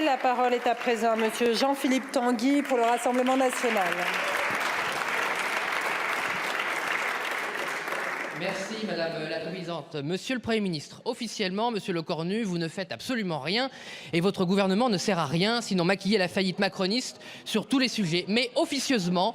La parole est à présent à Monsieur Jean-Philippe Tanguy pour le Rassemblement national. Merci Madame la Présidente. Monsieur le Premier ministre, officiellement, Monsieur Lecornu, vous ne faites absolument rien et votre gouvernement ne sert à rien sinon maquiller la faillite macroniste sur tous les sujets. Mais officieusement,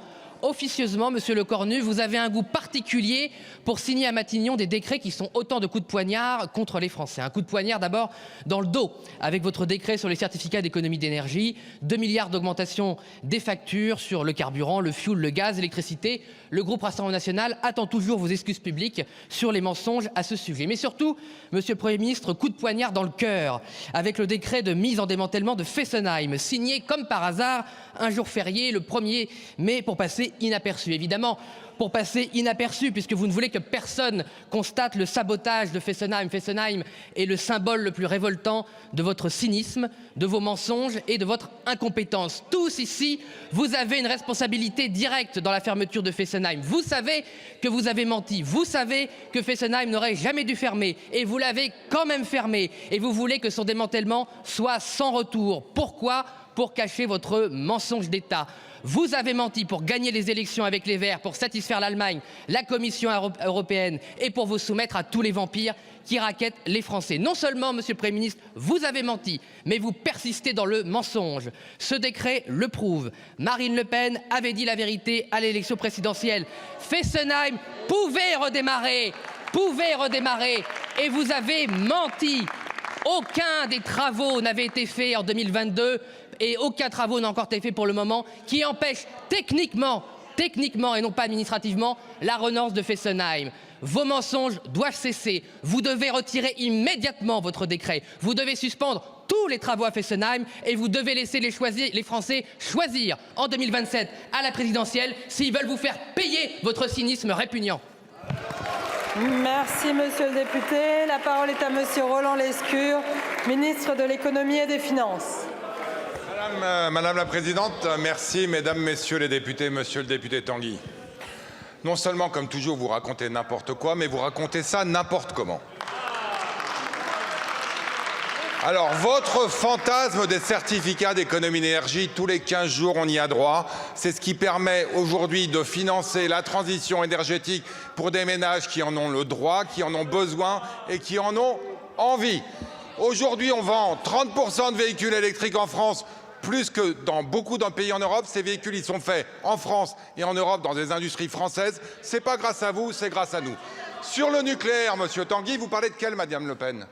Monsieur Lecornu, vous avez un goût particulier pour signer à Matignon des décrets qui sont autant de coups de poignard contre les Français. Un coup de poignard d'abord dans le dos, avec votre décret sur les certificats d'économie d'énergie, 2 milliards d'augmentation des factures sur le carburant, le fioul, le gaz, l'électricité. Le groupe Rassemblement national attend toujours vos excuses publiques sur les mensonges à ce sujet. Mais surtout, Monsieur le Premier ministre, coup de poignard dans le cœur, avec le décret de mise en démantèlement de Fessenheim, signé comme par hasard un jour férié, le 1er mai, pour passer inaperçu. Évidemment, pour passer inaperçu, puisque vous ne voulez que personne constate le sabotage de Fessenheim. Fessenheim est le symbole le plus révoltant de votre cynisme, de vos mensonges et de votre incompétence. Tous ici, vous avez une responsabilité directe dans la fermeture de Fessenheim. Vous savez que vous avez menti. Vous savez que Fessenheim n'aurait jamais dû fermer. Et vous l'avez quand même fermé. Et vous voulez que son démantèlement soit sans retour. Pourquoi ? Pour cacher votre mensonge d'État. Vous avez menti pour gagner les élections avec les Verts, pour satisfaire l'Allemagne, la Commission européenne et pour vous soumettre à tous les vampires qui raquettent les Français. Non seulement, Monsieur le Premier ministre, vous avez menti, mais vous persistez dans le mensonge. Ce décret le prouve. Marine Le Pen avait dit la vérité à l'élection présidentielle. Fessenheim pouvait redémarrer et vous avez menti. Aucun des travaux n'avait été fait en 2022 et aucun travaux n'a encore été fait pour le moment qui empêche techniquement et non pas administrativement la relance de Fessenheim. Vos mensonges doivent cesser. Vous devez retirer immédiatement votre décret. Vous devez suspendre tous les travaux à Fessenheim et vous devez laisser les Français choisir en 2027 à la présidentielle s'ils veulent vous faire payer votre cynisme répugnant. Merci Monsieur le député. La parole est à Monsieur Roland Lescure, ministre de l'économie et des finances. Madame la Présidente, merci Mesdames, Messieurs les députés, Monsieur le député Tanguy. Non seulement comme toujours vous racontez n'importe quoi, mais vous racontez ça n'importe comment. Alors, votre fantasme des certificats d'économie d'énergie, tous les 15 jours, on y a droit. C'est ce qui permet aujourd'hui de financer la transition énergétique pour des ménages qui en ont le droit, qui en ont besoin et qui en ont envie. Aujourd'hui, on vend 30% de véhicules électriques en France, plus que dans beaucoup de pays en Europe. Ces véhicules, ils sont faits en France et en Europe dans des industries françaises. C'est pas grâce à vous, c'est grâce à nous. Sur le nucléaire, Monsieur Tanguy, vous parlez de quelle, Madame Le Pen ?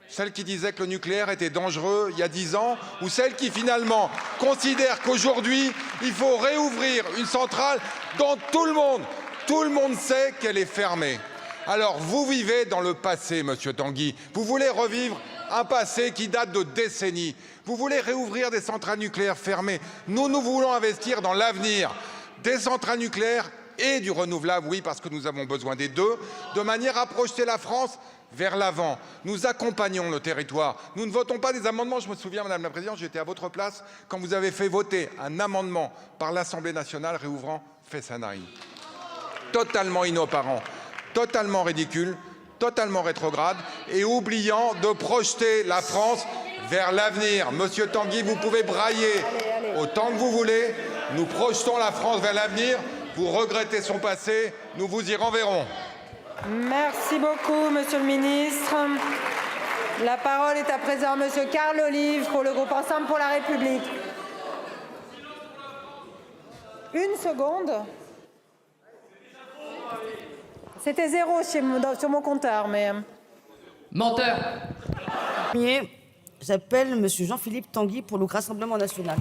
Celle qui disait que le nucléaire était dangereux il y a 10 ans, ou celle qui finalement considère qu'aujourd'hui, il faut réouvrir une centrale dont tout le monde sait qu'elle est fermée. Alors vous vivez dans le passé, Monsieur Tanguy. Vous voulez revivre un passé qui date de décennies. Vous voulez réouvrir des centrales nucléaires fermées. Nous voulons investir dans l'avenir des centrales nucléaires et du renouvelable, oui, parce que nous avons besoin des deux, de manière à projeter la France vers l'avant. Nous accompagnons le territoire. Nous ne votons pas des amendements. Je me souviens, Madame la Présidente, j'étais à votre place quand vous avez fait voter un amendement par l'Assemblée nationale réouvrant Fessenheim. Totalement inopérant, totalement ridicule, totalement rétrograde et oubliant de projeter la France vers l'avenir. Monsieur Tanguy, vous pouvez brailler autant que vous voulez. Nous projetons la France vers l'avenir. Vous regrettez son passé. Nous vous y renverrons. Merci beaucoup, Monsieur le ministre. La parole est à présent à Monsieur Carl Olive pour le groupe Ensemble pour la République. Une seconde. C'était 0 sur mon compteur, mais... Menteur. J'appelle Monsieur Jean-Philippe Tanguy pour le Rassemblement national.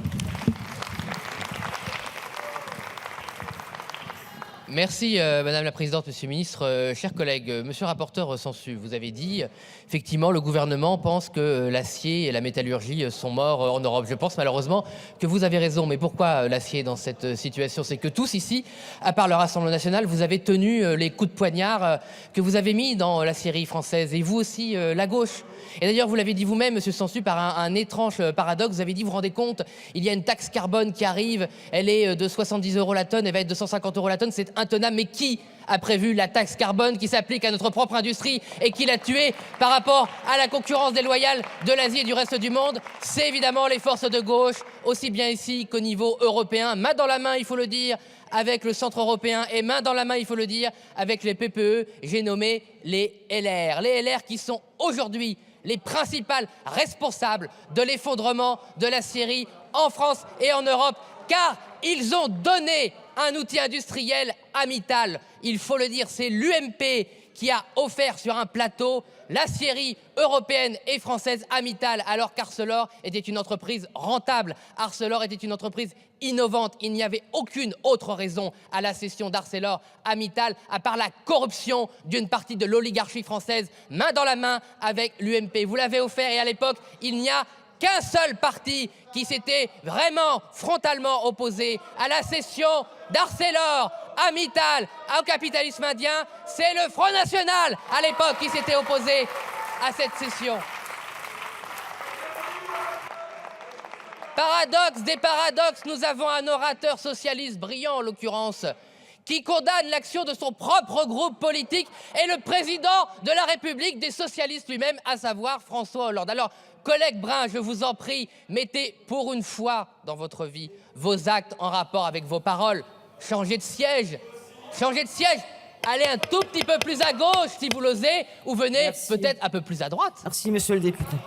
Merci Madame la Présidente, Monsieur le Ministre. Chers collègues, Monsieur le rapporteur Sansu, vous avez dit effectivement le gouvernement pense que l'acier et la métallurgie sont morts en Europe. Je pense malheureusement que vous avez raison. Mais pourquoi l'acier dans cette situation? C'est que tous ici, à part le Rassemblement national, vous avez tenu les coups de poignard que vous avez mis dans l'acierie française. Et vous aussi, la gauche. Et d'ailleurs, vous l'avez dit vous-même, Monsieur Sansu, par un étrange paradoxe. Vous avez dit, vous vous rendez compte, il y a une taxe carbone qui arrive. Elle est de 70 € la tonne, elle va être de 150 € la tonne. C'est intenable. Mais qui a prévu la taxe carbone qui s'applique à notre propre industrie et qui l'a tuée par rapport à la concurrence déloyale de l'Asie et du reste du monde. C'est évidemment les forces de gauche, aussi bien ici qu'au niveau européen, main dans la main, il faut le dire, avec le centre européen et main dans la main, il faut le dire, avec les PPE, j'ai nommé les LR. Les LR qui sont aujourd'hui les principales responsables de l'effondrement de l'aciérie en France et en Europe, car ils ont donné un outil industriel à Mittal. Il faut le dire, c'est l'UMP qui a offert sur un plateau l'aciérie européenne et française à Mittal, alors qu'Arcelor était une entreprise rentable. Arcelor était une entreprise innovante. Il n'y avait aucune autre raison à la cession d'Arcelor à Mittal, à part la corruption d'une partie de l'oligarchie française, main dans la main avec l'UMP. Vous l'avez offert et à l'époque, il n'y a qu'un seul parti qui s'était vraiment frontalement opposé à la cession d'Arcelor à Mittal, au capitalisme indien, c'est le Front National à l'époque qui s'était opposé à cette cession. Paradoxe des paradoxes, nous avons un orateur socialiste brillant en l'occurrence, qui condamne l'action de son propre groupe politique et le président de la République des socialistes lui-même, à savoir François Hollande. Alors, collègue Brun, je vous en prie, mettez pour une fois dans votre vie vos actes en rapport avec vos paroles. Changez de siège, allez un tout petit peu plus à gauche si vous l'osez, ou venez peut-être un peu plus à droite. Merci, monsieur le député.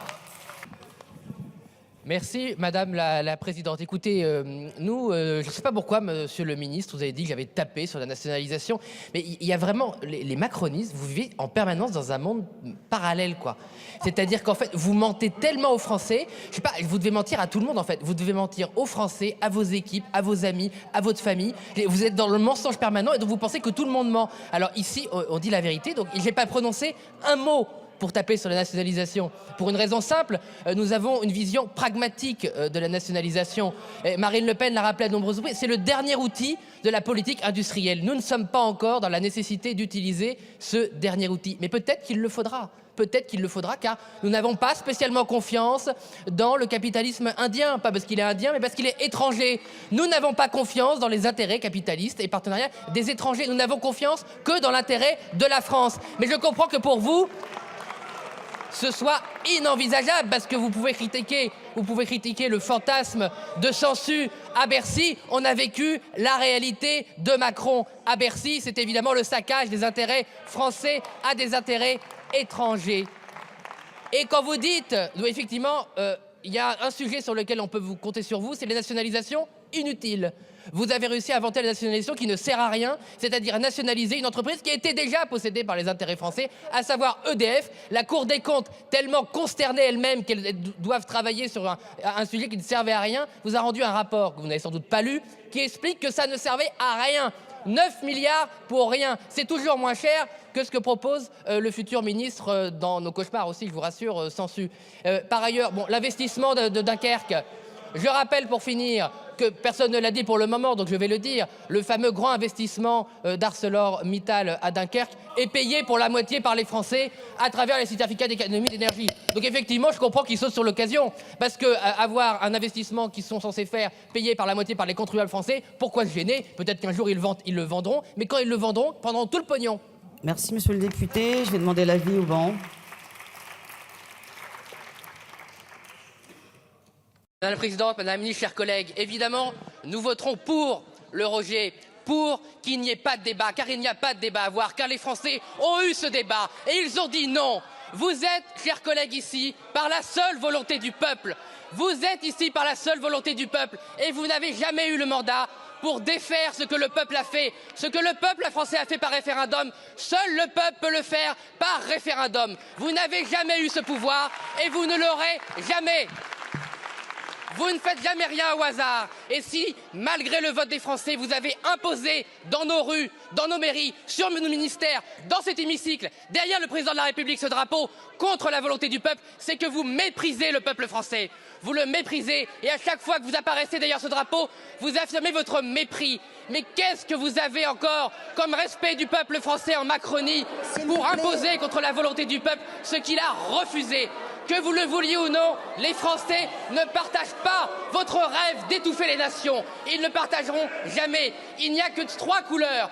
Merci, Madame la Présidente. Écoutez, je ne sais pas pourquoi, Monsieur le Ministre, vous avez dit que j'avais tapé sur la nationalisation, mais il y a vraiment, les macronistes, vous vivez en permanence dans un monde parallèle, quoi. C'est-à-dire qu'en fait, vous mentez tellement aux Français, je sais pas, vous devez mentir à tout le monde, en fait. Vous devez mentir aux Français, à vos équipes, à vos amis, à votre famille. Vous êtes dans le mensonge permanent et donc vous pensez que tout le monde ment. Alors ici, on dit la vérité, donc je n'ai pas prononcé un mot pour taper sur la nationalisation. Pour une raison simple, nous avons une vision pragmatique de la nationalisation. Et Marine Le Pen l'a rappelé à de nombreuses reprises, c'est le dernier outil de la politique industrielle. Nous ne sommes pas encore dans la nécessité d'utiliser ce dernier outil. Mais peut-être qu'il le faudra. Peut-être qu'il le faudra, car nous n'avons pas spécialement confiance dans le capitalisme indien. Pas parce qu'il est indien, mais parce qu'il est étranger. Nous n'avons pas confiance dans les intérêts capitalistes et partenariats des étrangers. Nous n'avons confiance que dans l'intérêt de la France. Mais je comprends que pour vous, ce soit inenvisageable, parce que vous pouvez critiquer le fantasme de Sansu à Bercy. On a vécu la réalité de Macron à Bercy. C'est évidemment le saccage des intérêts français à des intérêts étrangers. Et quand vous dites, effectivement, il y a un sujet sur lequel on peut vous compter sur vous, c'est les nationalisations inutiles. Vous avez réussi à inventer la nationalisation qui ne sert à rien, c'est-à-dire à nationaliser une entreprise qui était déjà possédée par les intérêts français, à savoir EDF. La Cour des comptes, tellement consternée elle-même qu'elle doivent travailler sur un sujet qui ne servait à rien, vous a rendu un rapport que vous n'avez sans doute pas lu, qui explique que ça ne servait à rien. 9 milliards pour rien. C'est toujours moins cher que ce que propose le futur ministre dans nos cauchemars aussi, je vous rassure, Sansu. Par ailleurs, bon, l'investissement de Dunkerque, je rappelle pour finir que personne ne l'a dit pour le moment, donc je vais le dire, le fameux grand investissement d'ArcelorMittal à Dunkerque est payé pour la moitié par les Français à travers les certificats d'économie d'énergie. Donc effectivement, je comprends qu'ils sautent sur l'occasion, parce que avoir un investissement qu'ils sont censés faire payé par la moitié par les contribuables français, pourquoi se gêner? Peut-être qu'un jour ils le vendront, mais quand ils le vendront, prendront tout le pognon. Merci, monsieur le député. Je vais demander l'avis au banc. Madame la Présidente, Madame la Ministre, chers collègues, évidemment, nous voterons pour le rejet, pour qu'il n'y ait pas de débat, car il n'y a pas de débat à avoir, car les Français ont eu ce débat et ils ont dit non. Vous êtes, chers collègues, ici par la seule volonté du peuple. Vous êtes ici par la seule volonté du peuple et vous n'avez jamais eu le mandat pour défaire ce que le peuple a fait. Ce que le peuple français a fait par référendum, seul le peuple peut le faire par référendum. Vous n'avez jamais eu ce pouvoir et vous ne l'aurez jamais. Vous ne faites jamais rien au hasard. Et si, malgré le vote des Français, vous avez imposé dans nos rues, dans nos mairies, sur nos ministères, dans cet hémicycle, derrière le président de la République, ce drapeau contre la volonté du peuple, c'est que vous méprisez le peuple français. Vous le méprisez et à chaque fois que vous apparaissez derrière ce drapeau, vous affirmez votre mépris. Mais qu'est-ce que vous avez encore comme respect du peuple français en Macronie pour imposer contre la volonté du peuple ce qu'il a refusé? Que vous le vouliez ou non, les Français ne partagent pas votre rêve d'étouffer les nations. Ils ne partageront jamais. Il n'y a que trois couleurs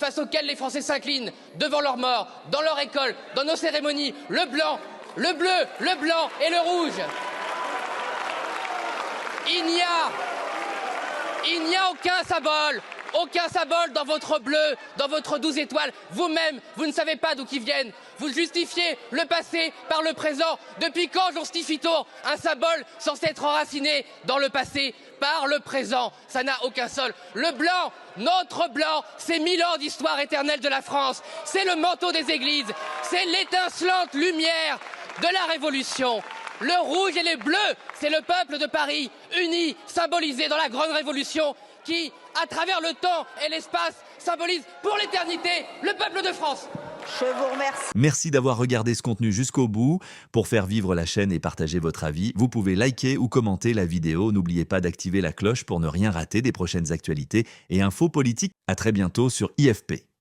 face auquel les Français s'inclinent devant leurs morts, dans leur école, dans nos cérémonies, le blanc, le bleu, le blanc et le rouge. Il n'y a aucun symbole dans votre bleu, dans votre 12 étoiles. Vous-même, vous ne savez pas d'où qu'ils viennent. Vous justifiez le passé par le présent. Depuis quand justifie-t-on un symbole censé être enraciné dans le passé par le présent? Ça n'a aucun sol. Le blanc, notre blanc, c'est 1000 ans d'histoire éternelle de la France. C'est le manteau des églises. C'est l'étincelante lumière de la Révolution. Le rouge et les bleus, c'est le peuple de Paris, uni, symbolisé dans la Grande Révolution, qui, à travers le temps et l'espace, symbolise pour l'éternité le peuple de France. Je vous remercie. Merci d'avoir regardé ce contenu jusqu'au bout. Pour faire vivre la chaîne et partager votre avis, vous pouvez liker ou commenter la vidéo. N'oubliez pas d'activer la cloche pour ne rien rater des prochaines actualités et infos politiques. À très bientôt sur IFP.